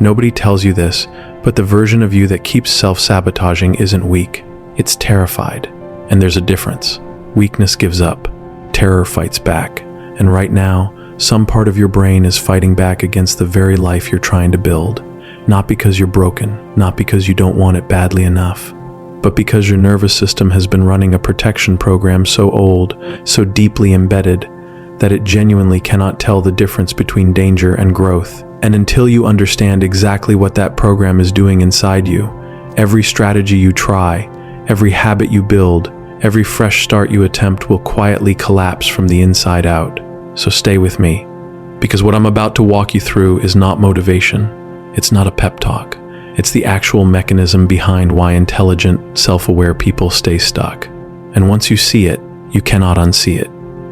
Nobody tells you this, but the version of you that keeps self-sabotaging isn't weak. It's terrified. And there's a difference. Weakness gives up. Terror fights back. And right now, some part of your brain is fighting back against the very life you're trying to build. Not because you're broken, not because you don't want it badly enough, but because your nervous system has been running a protection program so old, so deeply embedded, that it genuinely cannot tell the difference between danger and growth. And until you understand exactly what that program is doing inside you, every strategy you try, every habit you build, every fresh start you attempt will quietly collapse from the inside out. So stay with me, because what I'm about to walk you through is not motivation. It's not a pep talk. It's the actual mechanism behind why intelligent, self-aware people stay stuck. And once you see it, you cannot unsee it.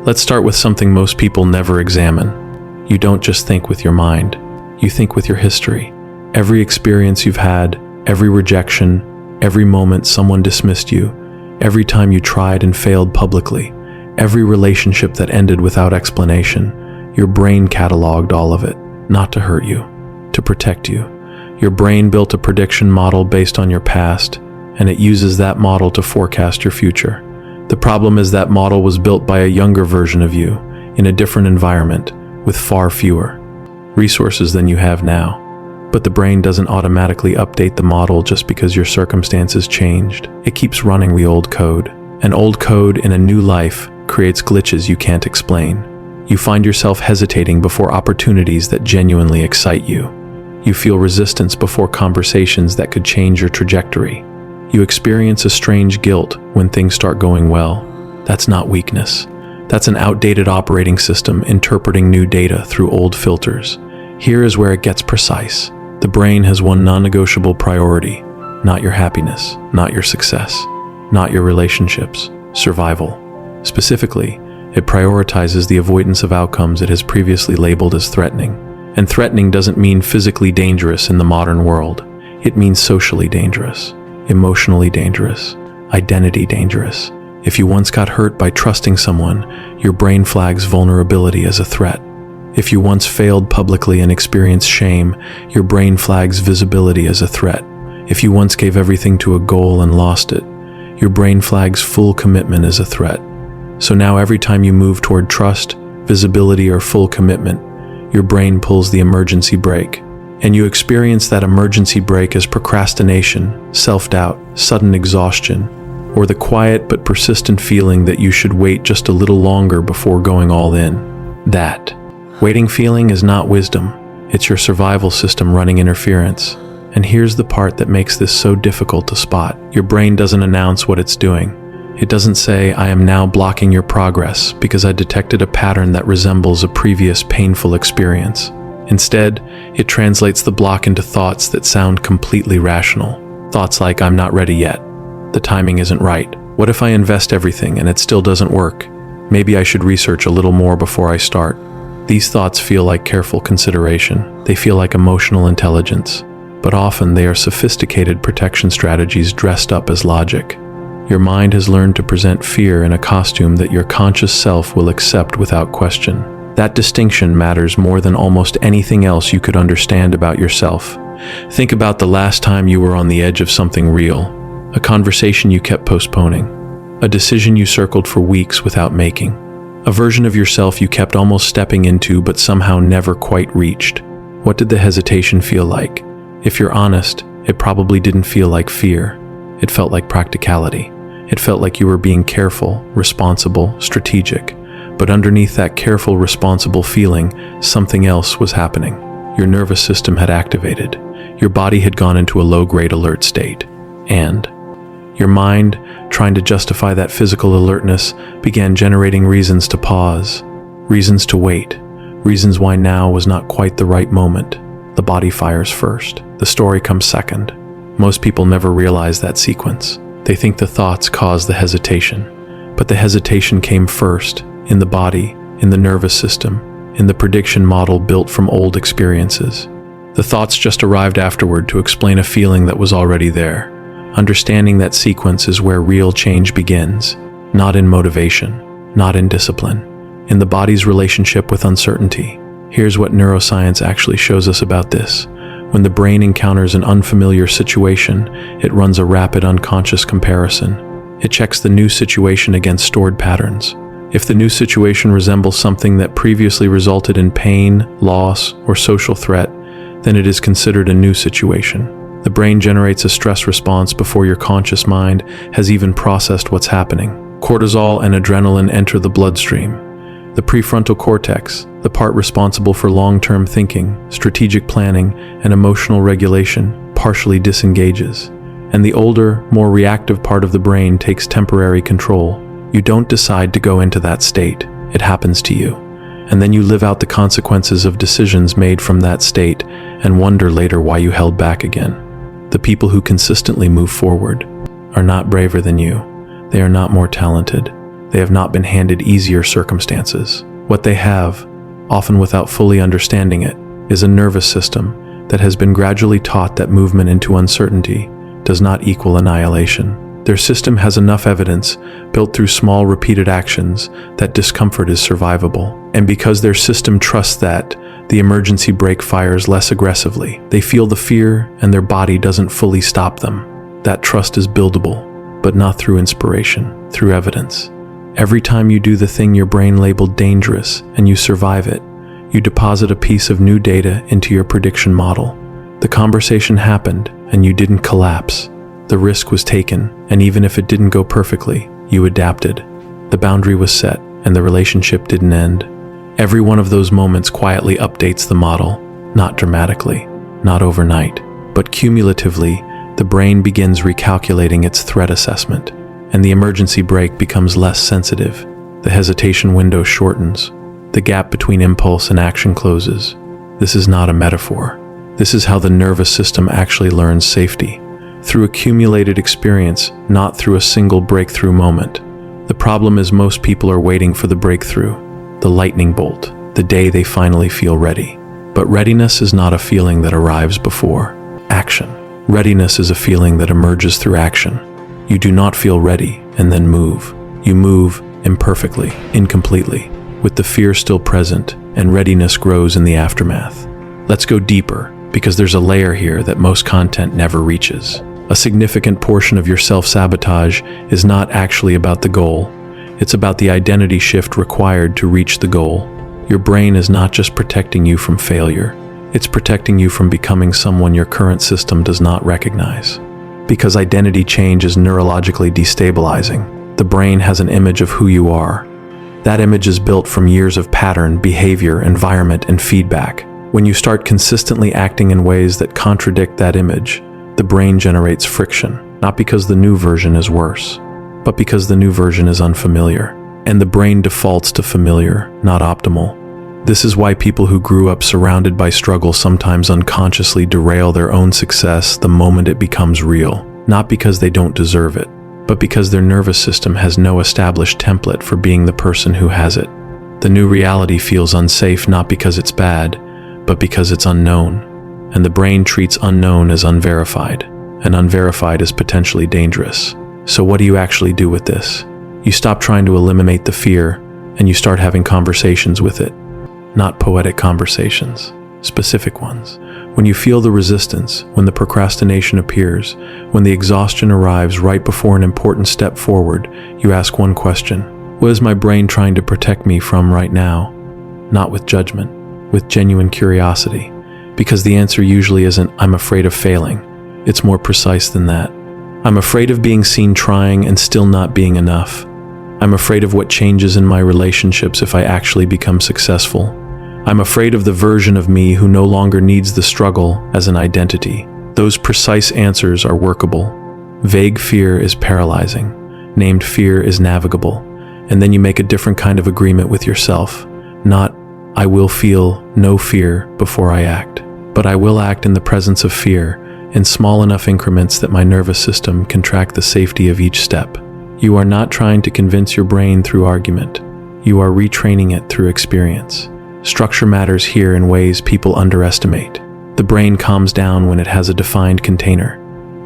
Let's start with something most people never examine. You don't just think with your mind. You think with your history. Every experience you've had, every rejection, every moment someone dismissed you, every time you tried and failed publicly, every relationship that ended without explanation, your brain cataloged all of it, not to hurt you, to protect you. Your brain built a prediction model based on your past, and it uses that model to forecast your future. The problem is that model was built by a younger version of you, in a different environment, with far fewer resources than you have now. But the brain doesn't automatically update the model just because your circumstances changed. It keeps running the old code. An old code in a new life creates glitches you can't explain. You find yourself hesitating before opportunities that genuinely excite you. You feel resistance before conversations that could change your trajectory. You experience a strange guilt when things start going well. That's not weakness. That's an outdated operating system interpreting new data through old filters. Here is where it gets precise. The brain has one non-negotiable priority: not your happiness, not your success, not your relationships, survival. Specifically, it prioritizes the avoidance of outcomes it has previously labeled as threatening. And threatening doesn't mean physically dangerous in the modern world. It means socially dangerous, emotionally dangerous, identity dangerous. If you once got hurt by trusting someone, your brain flags vulnerability as a threat. If you once failed publicly and experienced shame, your brain flags visibility as a threat. If you once gave everything to a goal and lost it, your brain flags full commitment as a threat. So now every time you move toward trust, visibility, or full commitment, your brain pulls the emergency brake. And you experience that emergency brake as procrastination, self-doubt, sudden exhaustion, or the quiet but persistent feeling that you should wait just a little longer before going all in. That waiting feeling is not wisdom. It's your survival system running interference. And here's the part that makes this so difficult to spot. Your brain doesn't announce what it's doing. It doesn't say, "I am now blocking your progress because I detected a pattern that resembles a previous painful experience." Instead, it translates the block into thoughts that sound completely rational. Thoughts like, "I'm not ready yet. The timing isn't right. What if I invest everything and it still doesn't work? Maybe I should research a little more before I start." These thoughts feel like careful consideration. They feel like emotional intelligence. But often they are sophisticated protection strategies dressed up as logic. Your mind has learned to present fear in a costume that your conscious self will accept without question. That distinction matters more than almost anything else you could understand about yourself. Think about the last time you were on the edge of something real, a conversation you kept postponing, a decision you circled for weeks without making, a version of yourself you kept almost stepping into but somehow never quite reached. What did the hesitation feel like? If you're honest, it probably didn't feel like fear. It felt like practicality. It felt like you were being careful, responsible, strategic. But underneath that careful, responsible feeling, something else was happening. Your nervous system had activated. Your body had gone into a low-grade alert state. And your mind, trying to justify that physical alertness, began generating reasons to pause, reasons to wait, reasons why now was not quite the right moment. The body fires first. The story comes second. Most people never realize that sequence. They think the thoughts caused the hesitation. But the hesitation came first, in the body, in the nervous system, in the prediction model built from old experiences. The thoughts just arrived afterward to explain a feeling that was already there. Understanding that sequence is where real change begins, not in motivation, not in discipline, in the body's relationship with uncertainty. Here's what neuroscience actually shows us about this. When the brain encounters an unfamiliar situation, it runs a rapid unconscious comparison. It checks the new situation against stored patterns. If the new situation resembles something that previously resulted in pain, loss, or social threat, then it is considered a new situation. The brain generates a stress response before your conscious mind has even processed what's happening. Cortisol and adrenaline enter the bloodstream. The prefrontal cortex, the part responsible for long-term thinking, strategic planning, and emotional regulation, partially disengages. And the older, more reactive part of the brain takes temporary control. You don't decide to go into that state. It happens to you. And then you live out the consequences of decisions made from that state and wonder later why you held back again. The people who consistently move forward are not braver than you. They are not more talented. They have not been handed easier circumstances. What they have, often without fully understanding it, is a nervous system that has been gradually taught that movement into uncertainty does not equal annihilation. Their system has enough evidence, built through small repeated actions, that discomfort is survivable. And because their system trusts that, the emergency brake fires less aggressively. They feel the fear and their body doesn't fully stop them. That trust is buildable, but not through inspiration, through evidence. Every time you do the thing your brain labeled dangerous and you survive it, you deposit a piece of new data into your prediction model. The conversation happened and you didn't collapse. The risk was taken, and even if it didn't go perfectly, you adapted. The boundary was set and the relationship didn't end. Every one of those moments quietly updates the model, not dramatically, not overnight, but cumulatively. The brain begins recalculating its threat assessment, and the emergency brake becomes less sensitive. The hesitation window shortens. The gap between impulse and action closes. This is not a metaphor. This is how the nervous system actually learns safety, through accumulated experience, not through a single breakthrough moment. The problem is most people are waiting for the breakthrough, the lightning bolt, the day they finally feel ready. But readiness is not a feeling that arrives before action. Readiness is a feeling that emerges through action. You do not feel ready and then move. You move imperfectly, incompletely, with the fear still present, and readiness grows in the aftermath. Let's go deeper, because there's a layer here that most content never reaches. A significant portion of your self-sabotage is not actually about the goal. It's about the identity shift required to reach the goal. Your brain is not just protecting you from failure. It's protecting you from becoming someone your current system does not recognize. Because identity change is neurologically destabilizing, the brain has an image of who you are. That image is built from years of pattern, behavior, environment, and feedback. When you start consistently acting in ways that contradict that image, the brain generates friction, not because the new version is worse, but because the new version is unfamiliar. And the brain defaults to familiar, not optimal. This is why people who grew up surrounded by struggle sometimes unconsciously derail their own success the moment it becomes real, not because they don't deserve it, but because their nervous system has no established template for being the person who has it. The new reality feels unsafe not because it's bad, but because it's unknown, and the brain treats unknown as unverified, and unverified is potentially dangerous. So what do you actually do with this? You stop trying to eliminate the fear, and you start having conversations with it. Not poetic conversations, specific ones. When you feel the resistance, when the procrastination appears, when the exhaustion arrives right before an important step forward, you ask one question: what is my brain trying to protect me from right now? Not with judgment, with genuine curiosity. Because the answer usually isn't, I'm afraid of failing. It's more precise than that. I'm afraid of being seen trying and still not being enough. I'm afraid of what changes in my relationships if I actually become successful. I'm afraid of the version of me who no longer needs the struggle as an identity. Those precise answers are workable. Vague fear is paralyzing. Named fear is navigable. And then you make a different kind of agreement with yourself. Not, I will feel no fear before I act, but I will act in the presence of fear, in small enough increments that my nervous system can track the safety of each step. You are not trying to convince your brain through argument. You are retraining it through experience. Structure matters here in ways people underestimate. The brain calms down when it has a defined container.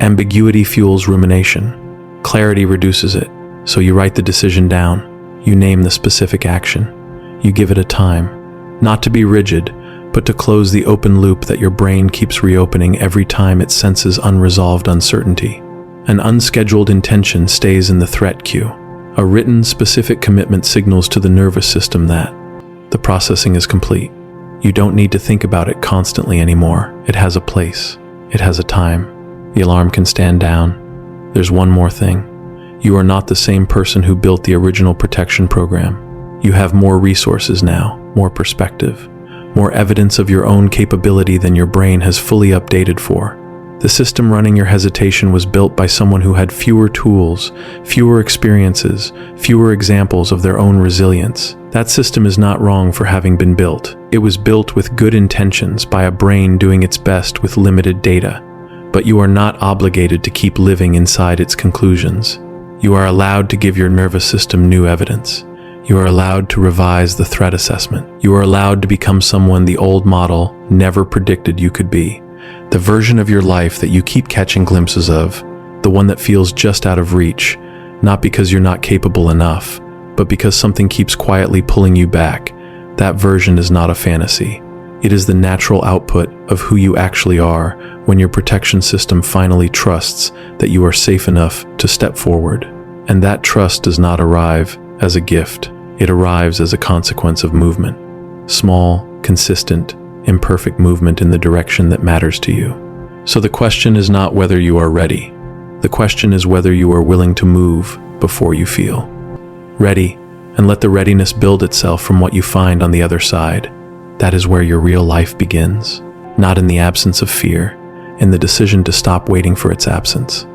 Ambiguity fuels rumination. Clarity reduces it. So you write the decision down. You name the specific action. You give it a time. Not to be rigid, but to close the open loop that your brain keeps reopening every time it senses unresolved uncertainty. An unscheduled intention stays in the threat queue. A written, specific commitment signals to the nervous system that the processing is complete. You don't need to think about it constantly anymore. It has a place. It has a time. The alarm can stand down. There's one more thing. You are not the same person who built the original protection program. You have more resources now, more perspective, more evidence of your own capability than your brain has fully updated for. The system running your hesitation was built by someone who had fewer tools, fewer experiences, fewer examples of their own resilience. That system is not wrong for having been built. It was built with good intentions by a brain doing its best with limited data. But you are not obligated to keep living inside its conclusions. You are allowed to give your nervous system new evidence. You are allowed to revise the threat assessment. You are allowed to become someone the old model never predicted you could be. The version of your life that you keep catching glimpses of, the one that feels just out of reach, not because you're not capable enough, but because something keeps quietly pulling you back. That version is not a fantasy. It is the natural output of who you actually are when your protection system finally trusts that you are safe enough to step forward. And that trust does not arrive as a gift. It arrives as a consequence of movement. Small, consistent, imperfect movement in the direction that matters to you. So the question is not whether you are ready. The question is whether you are willing to move before you feel ready, and let the readiness build itself from what you find on the other side. That is where your real life begins, not in the absence of fear, in the decision to stop waiting for its absence.